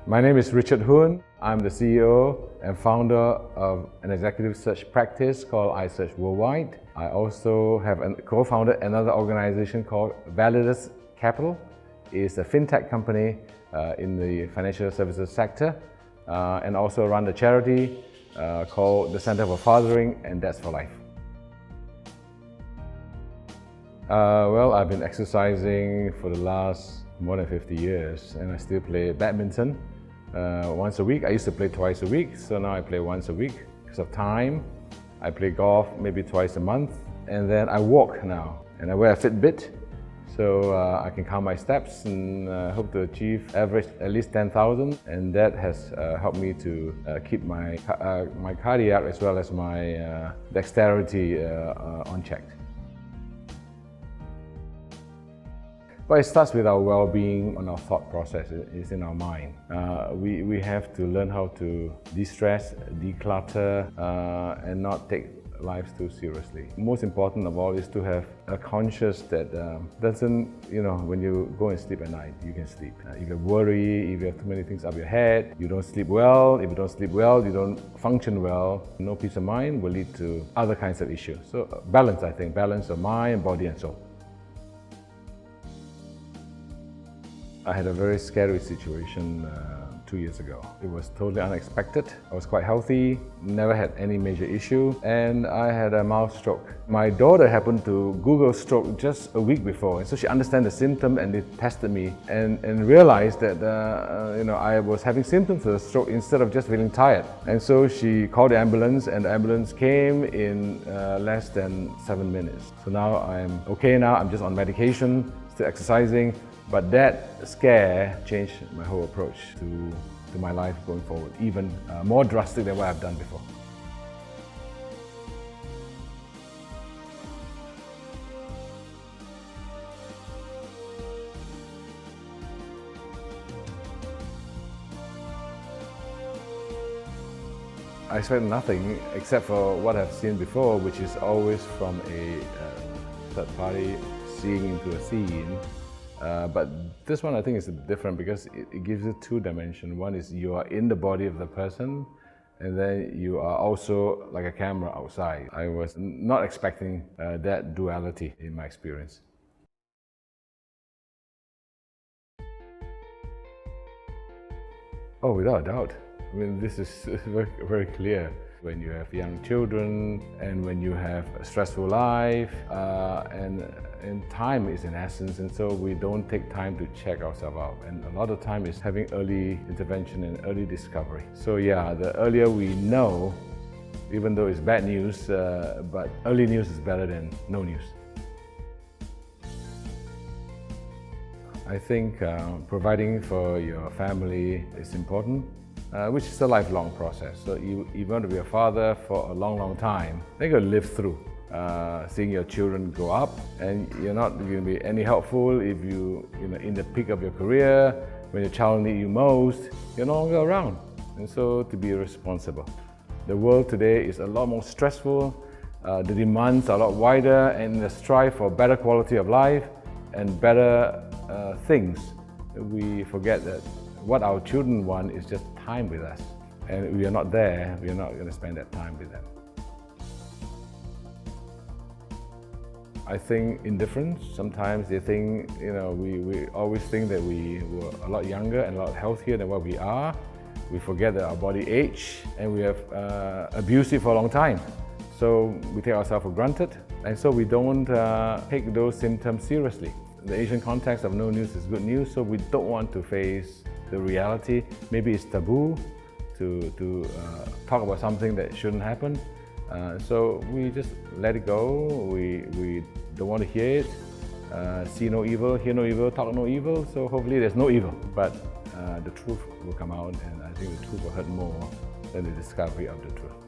My name is Richard Hoon. I'm the CEO and founder of an executive search practice called iSearch Worldwide. I also have co-founded another organization called Validus Capital. It's a fintech company in the financial services sector, and also run a charity called the Center for Fathering and Dads for Life. Well, I've been exercising for the last more than 50 years, and I still play badminton once a week. I used to play twice a week, so now I play once a week because of time. I play golf maybe twice a month, and then I walk now, and I wear a Fitbit so I can count my steps and hope to achieve average at least 10,000, and that has helped me to keep my cardiac as well as my dexterity on check. But it starts with our well-being and our thought process. It's in our mind. We have to learn how to de-stress, declutter, and not take life too seriously. Most important of all is to have a conscience that doesn't, when you go and sleep at night, you can sleep. If you worry, if you have too many things up your head, you don't sleep well. If you don't sleep well, you don't function well. No peace of mind will lead to other kinds of issues. So balance, I think, balance of mind, body and soul. I had a very scary situation 2 years ago. It was totally unexpected. I was quite healthy, never had any major issue, and I had a mild stroke. My daughter happened to Google stroke just a week before, and so she understood the symptom and they tested me and realized that I was having symptoms of a stroke instead of just feeling tired. And so she called the ambulance, and the ambulance came in less than 7 minutes. So now I'm okay now, I'm just on medication, still exercising. But that scare changed my whole approach to my life going forward, even more drastic than what I've done before. I expect nothing except for what I've seen before, which is always from a third party seeing into a scene. But this one I think is different because it gives you two dimensions. One is you are in the body of the person, and then you are also like a camera outside. I was not expecting that duality in my experience. Oh, without a doubt. I mean, this is very, very clear. When you have young children and when you have a stressful life, and time is in essence, and so we don't take time to check ourselves out. And a lot of time is having early intervention and early discovery. So yeah, the earlier we know, even though it's bad news, but early news is better than no news. I think providing for your family is important. Which is a lifelong process. So you want to be a father for a long, long time. Then you're going to live through seeing your children grow up, and you're not going to be any helpful if in the peak of your career, when your child needs you most, you're no longer around. And so to be responsible. The world today is a lot more stressful, the demands are a lot wider, and in the strive for better quality of life and better things, we forget that what our children want is just time with us. And we are not there, we are not going to spend that time with them. I think indifference. Sometimes they think, we always think that we were a lot younger and a lot healthier than what we are. We forget that our body age, and we have abused it for a long time. So we take ourselves for granted, and so we don't take those symptoms seriously. The Asian context of no news is good news, so we don't want to face the reality. Maybe it's taboo to talk about something that shouldn't happen. So we just let it go. We don't want to hear it. See no evil, hear no evil, talk no evil. So hopefully there's no evil. But the truth will come out, and I think the truth will hurt more than the discovery of the truth.